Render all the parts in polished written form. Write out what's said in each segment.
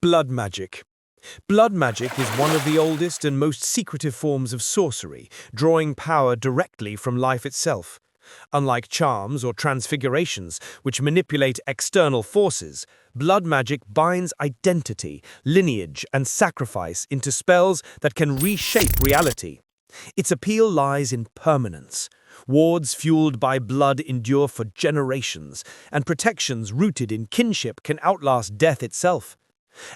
Blood magic. Blood magic is one of the oldest and most secretive forms of sorcery, drawing power directly from life itself. Unlike charms or transfigurations, which manipulate external forces, blood magic binds identity, lineage, and sacrifice into spells that can reshape reality. Its appeal lies in permanence. Wards fueled by blood endure for generations, and protections rooted in kinship can outlast death itself.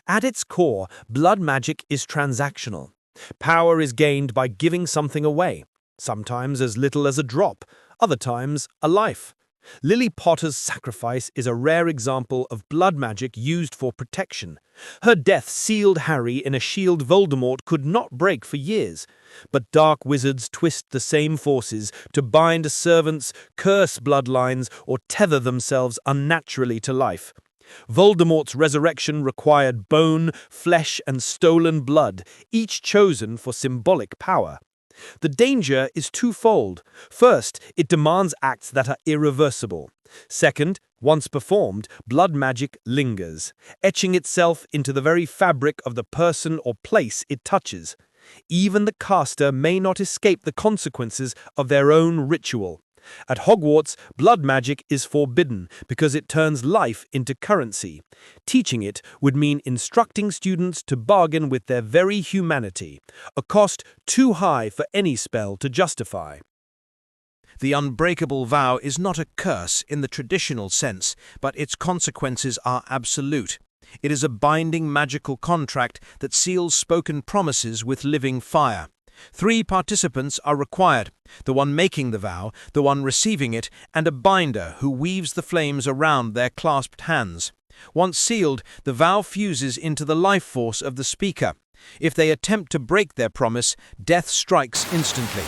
At its core, blood magic is transactional. Power is gained by giving something away, sometimes as little as a drop, other times a life. Lily Potter's sacrifice is a rare example of blood magic used for protection. Her death sealed Harry in a shield Voldemort could not break for years. But dark wizards twist the same forces to bind servants, curse bloodlines, or tether themselves unnaturally to life. Voldemort's resurrection required bone, flesh, and stolen blood, each chosen for symbolic power. The danger is twofold. First, it demands acts that are irreversible. Second, once performed, blood magic lingers, etching itself into the very fabric of the person or place it touches. Even the caster may not escape the consequences of their own ritual. At Hogwarts, blood magic is forbidden because it turns life into currency. Teaching it would mean instructing students to bargain with their very humanity, a cost too high for any spell to justify. The unbreakable vow is not a curse in the traditional sense, but its consequences are absolute. It is a binding magical contract that seals spoken promises with living fire. 3 participants are required: the one making the vow, the one receiving it, and a binder who weaves the flames around their clasped hands. Once sealed, the vow fuses into the life force of the speaker. If they attempt to break their promise, death strikes instantly.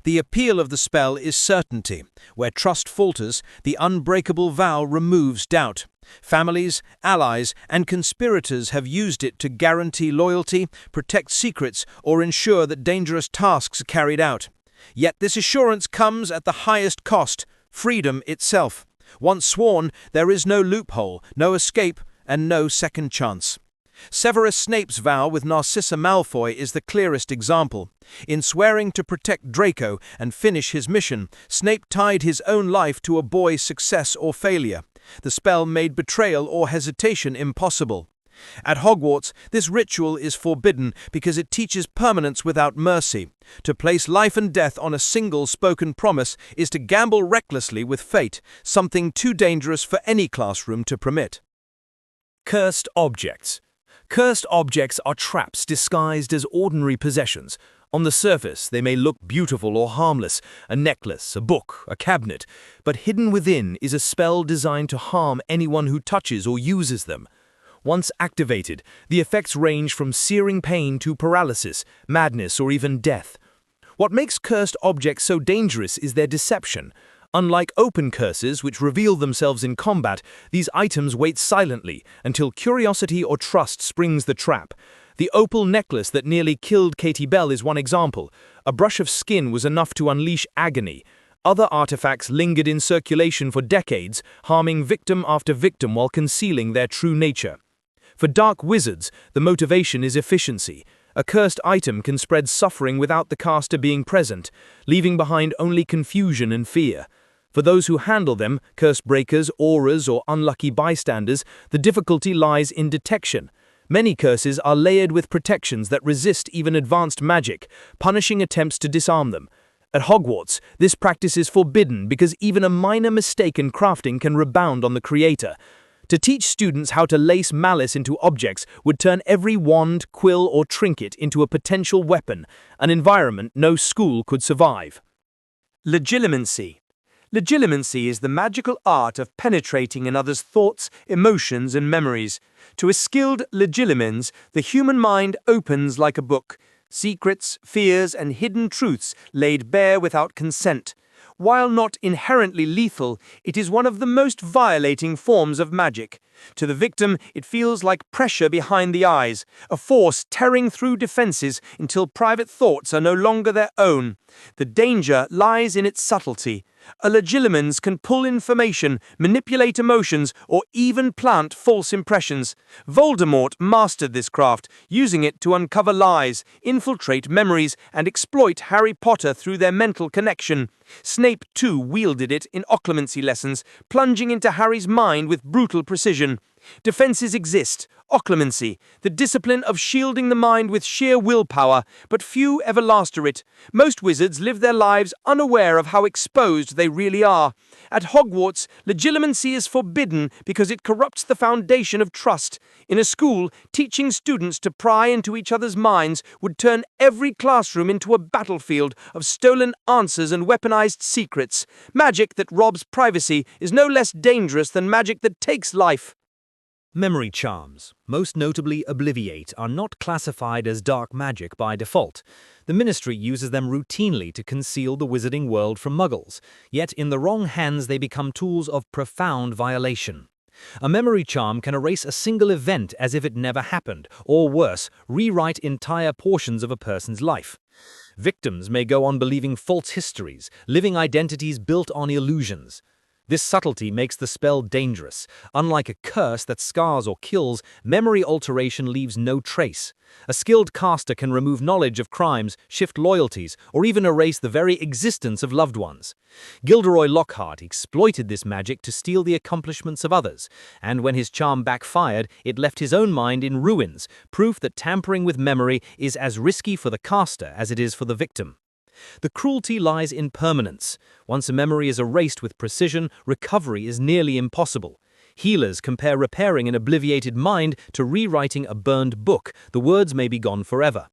The appeal of the spell is certainty. Where trust falters, the unbreakable vow removes doubt. Families, allies, and conspirators have used it to guarantee loyalty, protect secrets, or ensure that dangerous tasks are carried out. Yet this assurance comes at the highest cost: freedom itself. Once sworn, there is no loophole, no escape, and no second chance. Severus Snape's vow with Narcissa Malfoy is the clearest example. In swearing to protect Draco and finish his mission, Snape tied his own life to a boy's success or failure. The spell made betrayal or hesitation impossible. At Hogwarts, this ritual is forbidden because it teaches permanence without mercy. To place life and death on a single spoken promise is to gamble recklessly with fate, something too dangerous for any classroom to permit. Cursed objects. Cursed objects are traps disguised as ordinary possessions. On the surface, they may look beautiful or harmless, a necklace, a book, a cabinet, but hidden within is a spell designed to harm anyone who touches or uses them. Once activated, the effects range from searing pain to paralysis, madness, or even death. What makes cursed objects so dangerous is their deception. Unlike open curses, which reveal themselves in combat, these items wait silently until curiosity or trust springs the trap. The opal necklace that nearly killed Katie Bell is one example. A brush of skin was enough to unleash agony. Other artifacts lingered in circulation for decades, harming victim after victim while concealing their true nature. For dark wizards, the motivation is efficiency. A cursed item can spread suffering without the caster being present, leaving behind only confusion and fear. For those who handle them, curse breakers, auras, or unlucky bystanders, the difficulty lies in detection. Many curses are layered with protections that resist even advanced magic, punishing attempts to disarm them. At Hogwarts, this practice is forbidden because even a minor mistake in crafting can rebound on the creator. To teach students how to lace malice into objects would turn every wand, quill, or trinket into a potential weapon, an environment no school could survive. Legilimency. Legilimency is the magical art of penetrating another's thoughts, emotions, and memories. To a skilled legilimens, the human mind opens like a book, secrets, fears, and hidden truths laid bare without consent. While not inherently lethal, it is one of the most violating forms of magic. To the victim, it feels like pressure behind the eyes, a force tearing through defenses until private thoughts are no longer their own. The danger lies in its subtlety. A legilimens can pull information, manipulate emotions, or even plant false impressions. Voldemort mastered this craft, using it to uncover lies, infiltrate memories, and exploit Harry Potter through their mental connection. Snape, too, wielded it in occlumency lessons, plunging into Harry's mind with brutal precision. Defenses exist, occlumency, the discipline of shielding the mind with sheer willpower, but few ever master it. Most wizards live their lives unaware of how exposed they really are. At Hogwarts, legilimency is forbidden because it corrupts the foundation of trust. In a school, teaching students to pry into each other's minds would turn every classroom into a battlefield of stolen answers and weaponized secrets. Magic that robs privacy is no less dangerous than magic that takes life. Memory charms, most notably Obliviate, are not classified as dark magic by default. The Ministry uses them routinely to conceal the wizarding world from muggles, yet in the wrong hands they become tools of profound violation. A memory charm can erase a single event as if it never happened, or worse, rewrite entire portions of a person's life. Victims may go on believing false histories, living identities built on illusions. This subtlety makes the spell dangerous. Unlike a curse that scars or kills, memory alteration leaves no trace. A skilled caster can remove knowledge of crimes, shift loyalties, or even erase the very existence of loved ones. Gilderoy Lockhart exploited this magic to steal the accomplishments of others, and when his charm backfired, it left his own mind in ruins, proof that tampering with memory is as risky for the caster as it is for the victim. The cruelty lies in permanence. Once a memory is erased with precision, recovery is nearly impossible. Healers compare repairing an obliviated mind to rewriting a burned book. The words may be gone forever.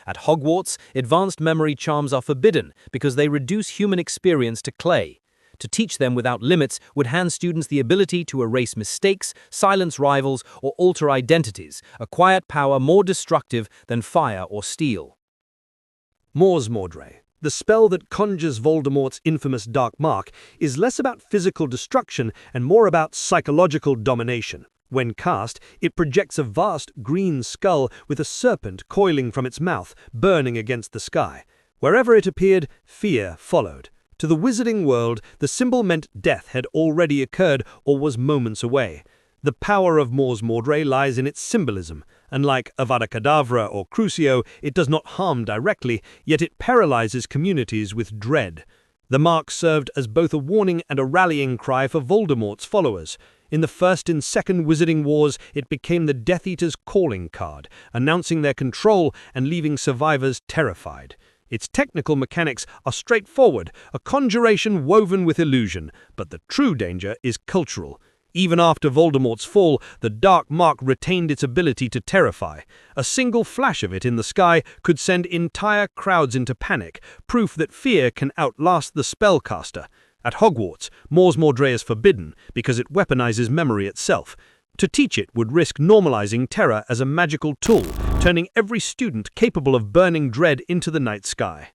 At Hogwarts, advanced memory charms are forbidden because they reduce human experience to clay. To teach them without limits would hand students the ability to erase mistakes, silence rivals, or alter identities, a quiet power more destructive than fire or steel. Mors Mordre, the spell that conjures Voldemort's infamous dark mark, is less about physical destruction and more about psychological domination. When cast, it projects a vast green skull with a serpent coiling from its mouth, burning against the sky. Wherever it appeared, fear followed. To the wizarding world, the symbol meant death had already occurred or was moments away. The power of Mors Mordre lies in its symbolism. Unlike Avada Kedavra or Crucio, it does not harm directly, yet it paralyzes communities with dread. The mark served as both a warning and a rallying cry for Voldemort's followers. In the First and Second Wizarding Wars, it became the Death Eater's calling card, announcing their control and leaving survivors terrified. Its technical mechanics are straightforward, a conjuration woven with illusion, but the true danger is cultural. Even after Voldemort's fall, the dark mark retained its ability to terrify. A single flash of it in the sky could send entire crowds into panic, proof that fear can outlast the spellcaster. At Hogwarts, Mors Mordre is forbidden because it weaponizes memory itself. To teach it would risk normalizing terror as a magical tool, turning every student capable of burning dread into the night sky.